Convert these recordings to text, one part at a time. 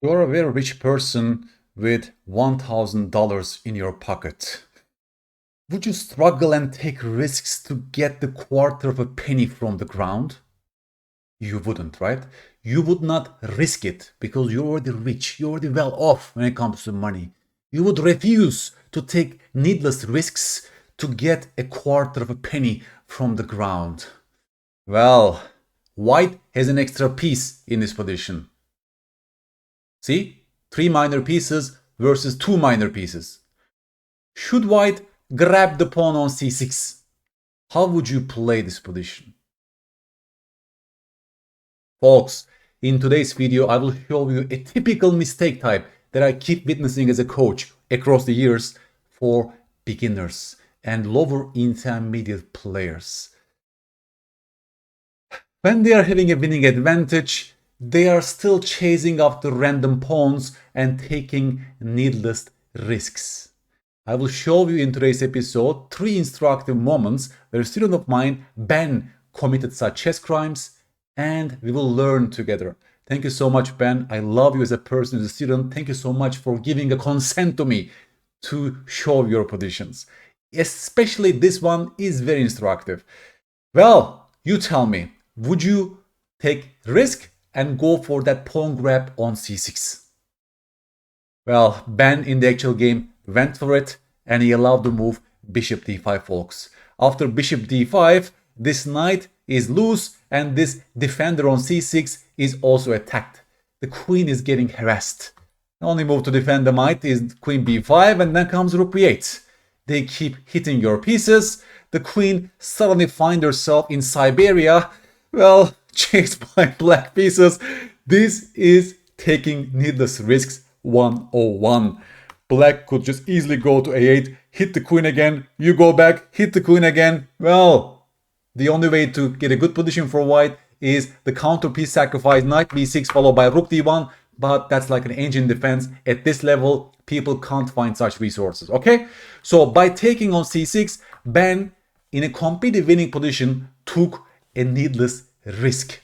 You're a very rich person with $1,000 in your pocket. Would you struggle and take risks to get the quarter of a penny from the ground? You wouldn't, right? You would not risk it because you're already rich, you're already well off when it comes to money. You would refuse to take needless risks to get a quarter of a penny from the ground. Well, white has an extra piece in this position. See? 3 minor pieces versus 2 minor pieces. Should white grab the pawn on c6? How would you play this position? Folks, in today's video, I will show you a typical mistake type that I keep witnessing as a coach across the years for beginners and lower intermediate players. When they are having a winning advantage, they are still chasing after random pawns and taking needless risks. I will show you in today's episode 3 instructive moments where a student of mine, Ben, committed such chess crimes, and we will learn together. Thank you so much, Ben. I love you as a person, as a student. Thank you so much for giving a consent to me to show your positions. Especially this one is very instructive. Well, you tell me, would you take risk and go for that pawn grab on c6? Well, Ben in the actual game went for it and he allowed the move bishop d5, folks. After bishop d5, this knight is loose and this defender on c6 is also attacked. The queen is getting harassed. The only move to defend the knight is queen b5 and then comes rook b8. They keep hitting your pieces. The queen suddenly finds herself in Siberia, well, chased by black pieces. This is taking needless risks 101. Black could just easily go to a8, hit the queen again, you go back, hit the queen again. Well, the only way to get a good position for white is the counter piece sacrifice, knight b6 followed by rook d1, but that's like an ancient defense. At this level, people can't find such resources, okay? So by taking on c6, Ben, in a completely winning position, took a needless risk.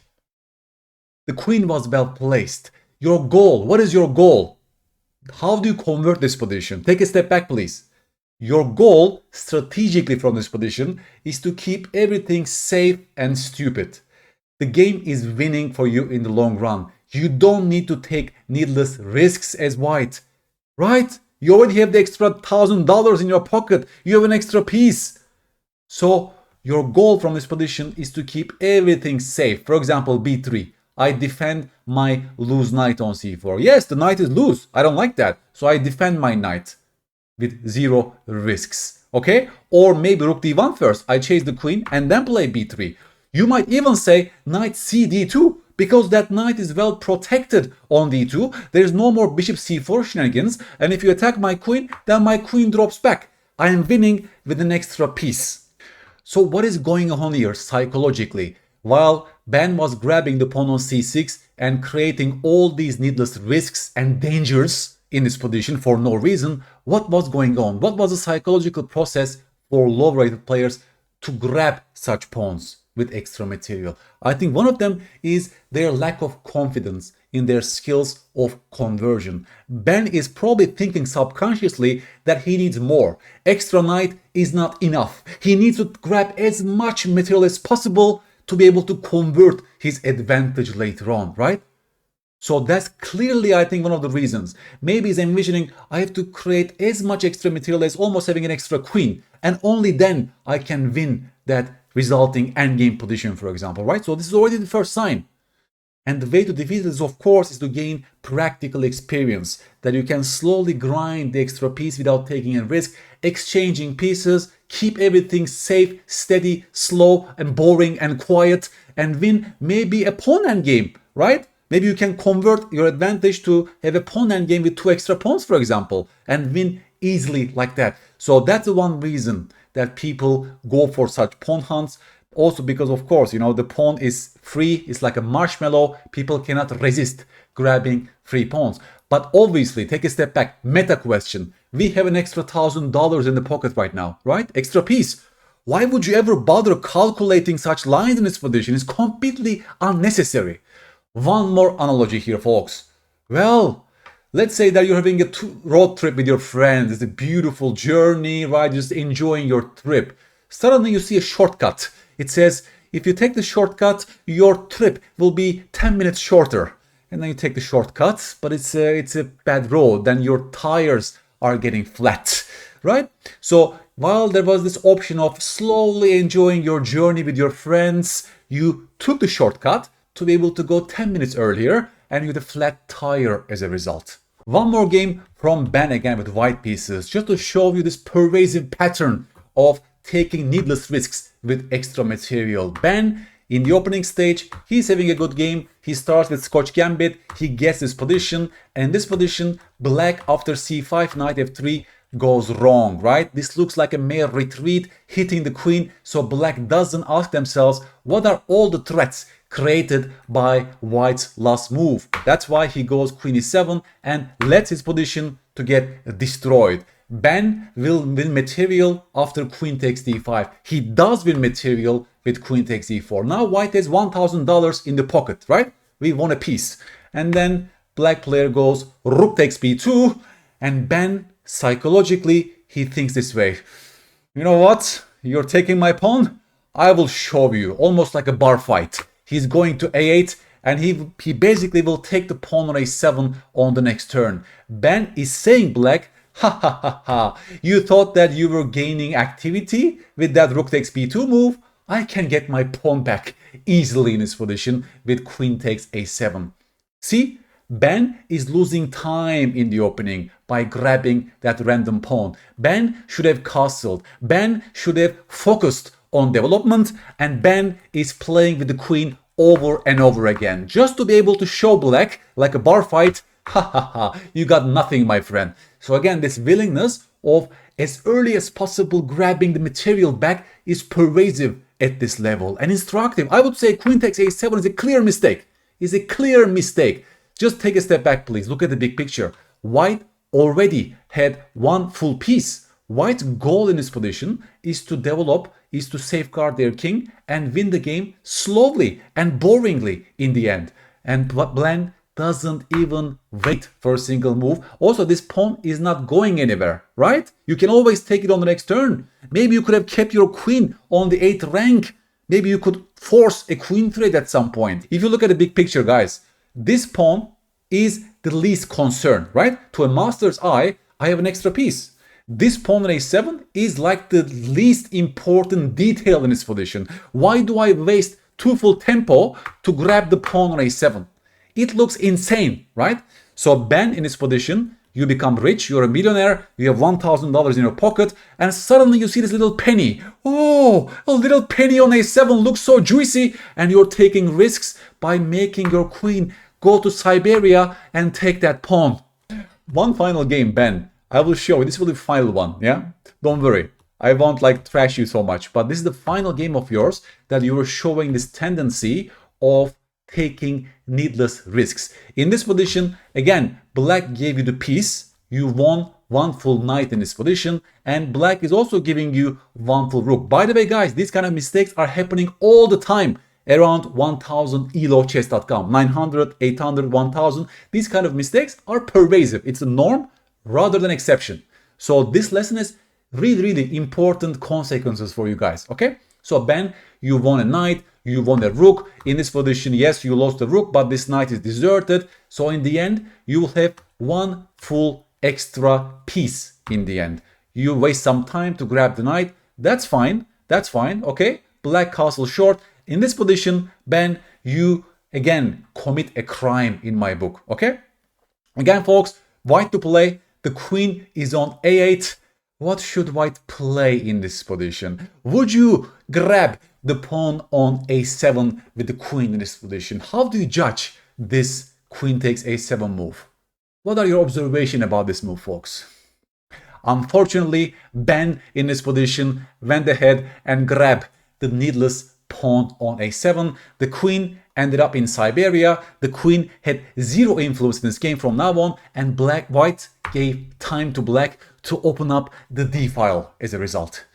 The queen was well placed. Your goal, what is your goal? How do you convert this position? Take a step back, please. Your goal, strategically from this position, is to keep everything safe and stupid. The game is winning for you in the long run. You don't need to take needless risks as white, right? You already have the extra $1,000 in your pocket. You have an extra piece. So your goal from this position is to keep everything safe. For example, b3. I defend my loose knight on c4. Yes, the knight is loose. I don't like that. So I defend my knight with 0 risks. Okay? Or maybe rook d1 first. I chase the queen and then play b3. You might even say knight c d2 because that knight is well protected on d2. There's no more bishop c4 shenanigans. And if you attack my queen, then my queen drops back. I am winning with an extra piece. So what is going on here psychologically? While Ben was grabbing the pawn on c6 and creating all these needless risks and dangers in this position for no reason, what was going on? What was the psychological process for low-rated players to grab such pawns with extra material? I think one of them is their lack of confidence in their skills of conversion. Ben is probably thinking subconsciously that he needs more. Extra knight is not enough. He needs to grab as much material as possible to be able to convert his advantage later on, right? So that's clearly, I think, one of the reasons. Maybe he's envisioning, I have to create as much extra material as almost having an extra queen, and only then I can win that resulting endgame position, for example, right? So this is already the first sign. And the way to defeat this, of course, is to gain practical experience, that you can slowly grind the extra piece without taking a risk, exchanging pieces, keep everything safe, steady, slow, and boring and quiet, and win maybe a pawn endgame, right? Maybe you can convert your advantage to have a pawn endgame with 2 extra pawns, for example, and win easily like that. So that's the one reason that people go for such pawn hunts. Also because, of course, you know, the pawn is free. It's like a marshmallow. People cannot resist grabbing free pawns. But obviously, take a step back. Meta question. We have an extra $1,000 in the pocket right now, right? Extra piece. Why would you ever bother calculating such lines in this position? It's completely unnecessary. One more analogy here, folks. Well, Let's say that you're having a road trip with your friends. It's a beautiful journey, right? Just enjoying your trip. Suddenly you see a shortcut. It says, if you take the shortcut, your trip will be 10 minutes shorter. And then you take the shortcut, but it's a bad road. Then your tires are getting flat, right? So while there was this option of slowly enjoying your journey with your friends, you took the shortcut to be able to go 10 minutes earlier, and you had a flat tire as a result. One more game from Ben again with white pieces, just to show you this pervasive pattern of taking needless risks with extra material. Ben, in the opening stage, he's having a good game. He starts with Scotch Gambit, he gets this position, and in this position, black after c5, knight f3 goes wrong, right? This looks like a mere retreat, hitting the queen, so black doesn't ask themselves, what are all the threats created by white's last move? That's why he goes queen e7 and lets his position to get destroyed. Ben will win material after queen takes d5. He does win material with queen takes e4. Now white has $1,000 in the pocket, right? We won a piece. And then black player goes rook takes b2, and Ben psychologically he thinks this way. You know what? You're taking my pawn? I will show you. Almost like a bar fight. He's going to a8, and he basically will take the pawn on a7 on the next turn. Ben is saying black, ha ha ha ha, you thought that you were gaining activity with that rook takes b2 move? I can get my pawn back easily in this position with queen takes a7. See, Ben is losing time in the opening by grabbing that random pawn. Ben should have castled. Ben should have focused on development, and Ben is playing with the queen over and over again just to be able to show black like a bar fight, ha ha ha, you got nothing, my friend. So again, this willingness of as early as possible grabbing the material back is pervasive at this level and instructive. I would say queen takes a7 is a clear mistake. Is a clear mistake. Just take a step back, please. Look at the big picture. White already had one full piece. White's goal in this position is to develop, is to safeguard their king and win the game slowly and boringly in the end. And Blanc doesn't even wait for a single move. Also, this pawn is not going anywhere, right? You can always take it on the next turn. Maybe you could have kept your queen on the 8th rank. Maybe you could force a queen trade at some point. If you look at the big picture, guys, this pawn is the least concern, right? To a master's eye, I have an extra piece. This pawn on a7 is like the least important detail in this position. Why do I waste 2 full tempo to grab the pawn on a7? It looks insane, right? So Ben in this position, you become rich, you're a millionaire, you have $1,000 in your pocket, and suddenly you see this little penny. Oh, a little penny on a7 looks so juicy, and you're taking risks by making your queen go to Siberia and take that pawn. One final game, Ben. I will show you. This will be the final one, yeah? Don't worry. I won't like trash you so much, but this is the final game of yours that you were showing this tendency of taking needless risks. In this position, again, black gave you the piece. You won one full knight in this position, and black is also giving you one full rook. By the way, guys, these kind of mistakes are happening all the time around 1000 elochess.com. 900, 800, 1000. These kind of mistakes are pervasive. It's the norm rather than exception. So this lesson is really important consequences for you guys, okay? So Ben, you won a knight, you won a rook. In this position, yes, you lost the rook, but this knight is deserted. So in the end, you will have one full extra piece in the end. You waste some time to grab the knight. That's fine, okay? Black castle short. In this position, Ben, you again commit a crime in my book, okay? Again, folks, white to play. The queen is on a8. What should white play in this position? Would you grab the pawn on a7 with the queen in this position? How do you judge this queen takes a7 move? What are your observations about this move, folks? Unfortunately, Ben in this position went ahead and grabbed the needless pawn on a7. The queen ended up in Siberia. The queen had zero influence in this game from now on, and white gave time to black to open up the d file as a result.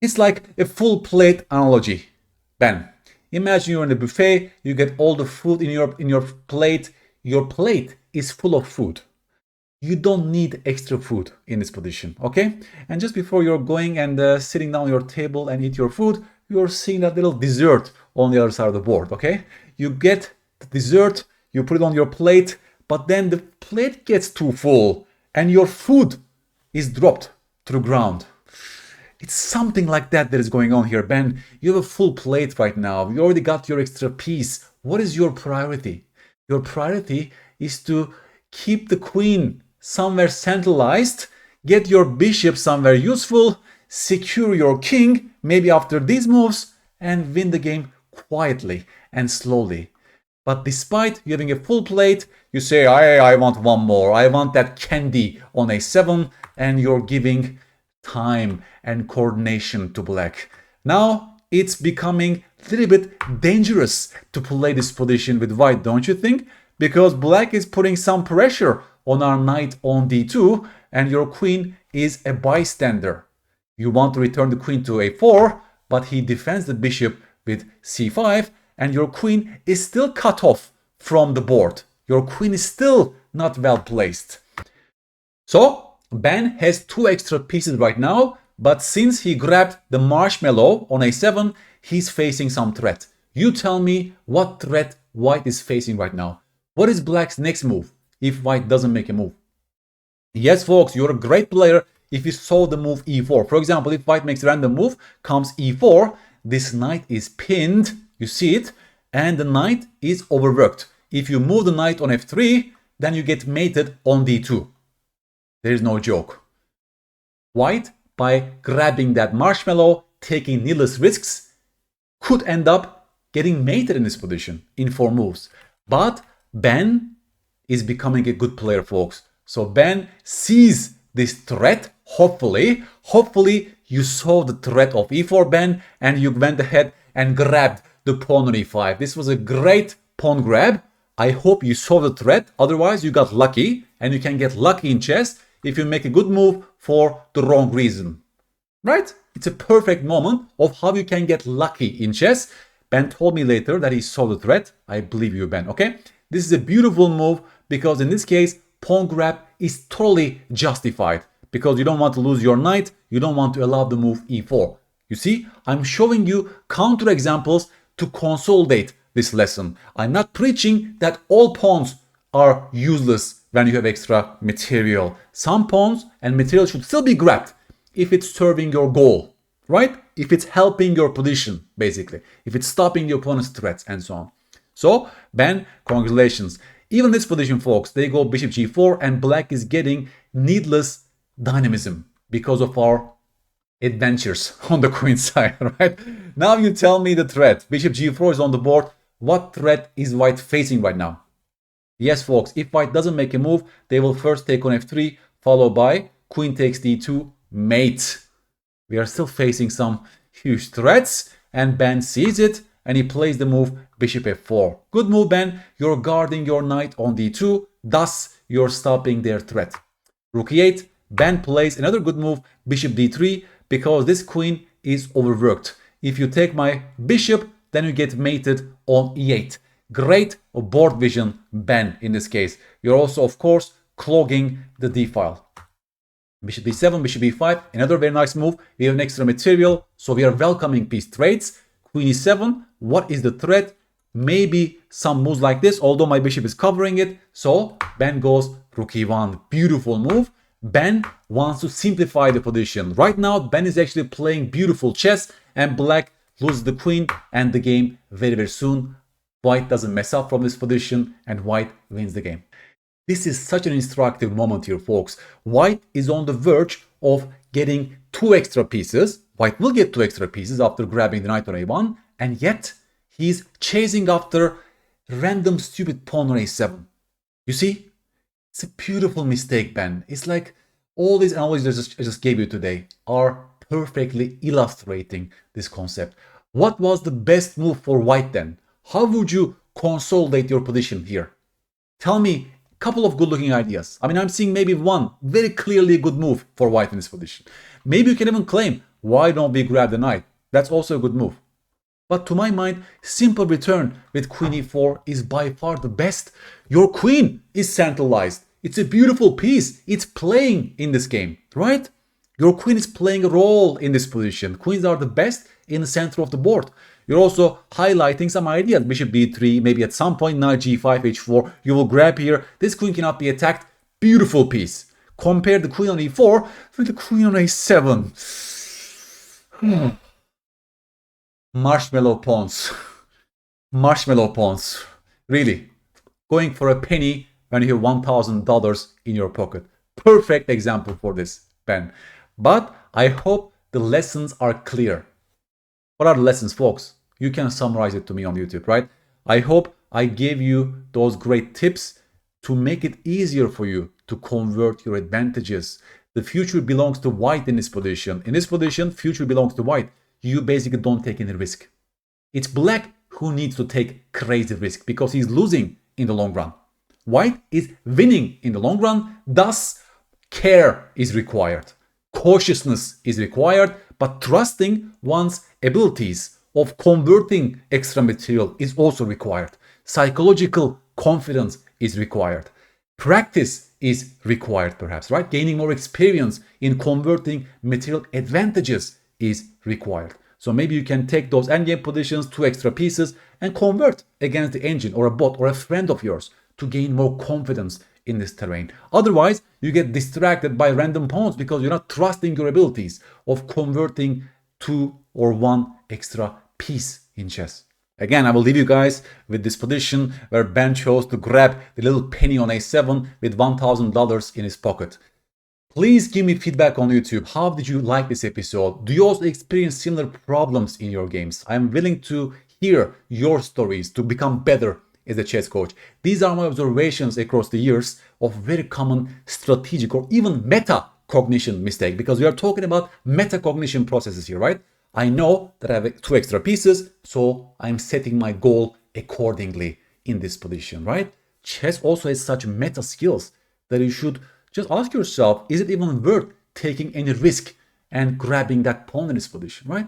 It's like a full plate analogy, Ben. Imagine you're in a buffet, you get all the food in your plate. Your plate is full of food. You don't need extra food in this position, okay? And just before you're going and sitting down at your table and eat your food, you're seeing that little dessert on the other side of the board, okay? You get the dessert, you put it on your plate, but then the plate gets too full and your food is dropped to the ground. It's something like that is going on here, Ben. You have a full plate right now. You already got your extra piece. What is your priority? Your priority is to keep the queen somewhere centralized, get your bishop somewhere useful, secure your king, maybe after these moves, and win the game quietly and slowly. But despite you having a full plate, you say, I want one more. I want that candy on a7, and you're giving time and coordination to black. Now it's becoming a little bit dangerous to play this position with white, don't you think? Because black is putting some pressure on our knight on d2, and your queen is a bystander. You want to return the queen to a4, but he defends the bishop with c5, and your queen is still cut off from the board. Your queen is still not well placed. So Ben has 2 extra pieces right now, but since he grabbed the marshmallow on a7, he's facing some threat. You tell me what threat white is facing right now. What is black's next move if white doesn't make a move? Yes, folks, you're a great player if you saw the move e4. For example, if white makes a random move, comes e4, this knight is pinned, you see it, and the knight is overworked. If you move the knight on f3, then you get mated on d2. There is no joke. White, by grabbing that marshmallow, taking needless risks, could end up getting mated in this position in 4 moves. But Ben is becoming a good player, folks. So Ben sees this threat, hopefully you saw the threat of e4, Ben, and you went ahead and grabbed the pawn on e5. This was a great pawn grab. I hope you saw the threat. Otherwise, you got lucky, and you can get lucky in chess if you make a good move for the wrong reason. Right? It's a perfect moment of how you can get lucky in chess. Ben told me later that he saw the threat. I believe you, Ben, okay? This is a beautiful move because in this case, pawn grab is totally justified because you don't want to lose your knight. You don't want to allow the move e4. You see, I'm showing you counter examples to consolidate this lesson. I'm not preaching that all pawns are useless when you have extra material. Some pawns and material should still be grabbed if it's serving your goal, right? If it's helping your position, basically. If it's stopping the opponent's threats and so on. So, Ben, congratulations. Even this position, folks, they go bishop g4 and black is getting needless dynamism because of our adventures on the queen side, right? Now you tell me the threat. Bishop g4 is on the board. What threat is white facing right now? Yes, folks, if white doesn't make a move, they will first take on f3, followed by queen takes d2, mate. We are still facing some huge threats, and Ben sees it, and he plays the move bishop f4. Good move, Ben. You're guarding your knight on d2, thus you're stopping their threat. Rook e8, Ben plays another good move, bishop d3, because this queen is overworked. If you take my bishop, then you get mated on e8. Great board vision, Ben, in this case. You're also, of course, clogging the d file. Bishop d7, bishop e5, another very nice move. We have an extra material, so we are welcoming piece trades. Queen e7, what is the threat? Maybe some moves like this, although my bishop is covering it. So Ben goes rook e1, beautiful move. Ben wants to simplify the position. Right now, Ben is actually playing beautiful chess, and black loses the queen and the game very, very soon. White doesn't mess up from this position, and white wins the game. This is such an instructive moment here, folks. White is on the verge of getting 2 extra pieces. White will get 2 extra pieces after grabbing the knight on a1, and yet he's chasing after random stupid pawn on a7. You see? It's a beautiful mistake, Ben. It's like all these analogies I just gave you today are perfectly illustrating this concept. What was the best move for white then? How would you consolidate your position here? Tell me a couple of good looking ideas. I mean, I'm seeing maybe one very clearly good move for white in this position. Maybe you can even claim, why don't we grab the knight? That's also a good move. But to my mind, simple return with queen e4 is by far the best. Your queen is centralized. It's a beautiful piece. It's playing in this game, right? Your queen is playing a role in this position. Queens are the best in the center of the board. You're also highlighting some ideas. Bishop b3, maybe at some point knight g5, h4. You will grab here. This queen cannot be attacked. Beautiful piece. Compare the queen on e4 with the queen on a7. Marshmallow pawns. Marshmallow pawns. Really. Going for a penny when you have $1,000 in your pocket. Perfect example for this, Ben. But I hope the lessons are clear. What are the lessons, folks? You can summarize it to me on YouTube, right? I hope I gave you those great tips to make it easier for you to convert your advantages. The future belongs to white in this position. In this position, future belongs to white. You basically don't take any risk. It's black who needs to take crazy risk because he's losing in the long run. White is winning in the long run, thus care is required. Cautiousness is required, but trusting one's abilities of converting extra material is also required. Psychological confidence is required. Practice is required, perhaps, right? Gaining more experience in converting material advantages is required. So maybe you can take those endgame positions, 2 extra pieces, and convert against the engine or a bot or a friend of yours to gain more confidence in this terrain. Otherwise, you get distracted by random pawns because you're not trusting your abilities of converting 2 or 1 extra piece in chess. Again, I will leave you guys with this position where Ben chose to grab the little penny on a7 with $1,000 in his pocket. Please give me feedback on YouTube. How did you like this episode? Do you also experience similar problems in your games? I'm willing to hear your stories to become better as a chess coach. These are my observations across the years of very common strategic or even metacognition mistake, because we are talking about metacognition processes here, right? I know that I have 2 extra pieces, so I'm setting my goal accordingly in this position, right? Chess also has such meta skills that you should just ask yourself, is it even worth taking any risk and grabbing that pawn in this position, right?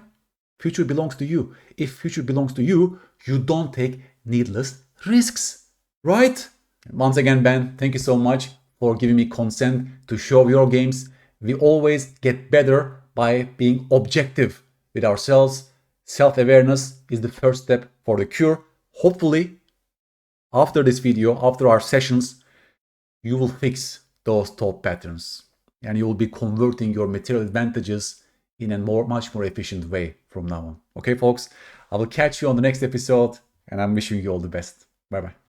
Future belongs to you. If future belongs to you, you don't take needless risks, right? Once again, Ben, thank you so much for giving me consent to show your games. We always get better by being objective with ourselves. Self-awareness is the first step for the cure. Hopefully, after this video, after our sessions, you will fix those top patterns and you will be converting your material advantages in a much more efficient way from now on. Okay, folks, I will catch you on the next episode and I'm wishing you all the best. Bye-bye.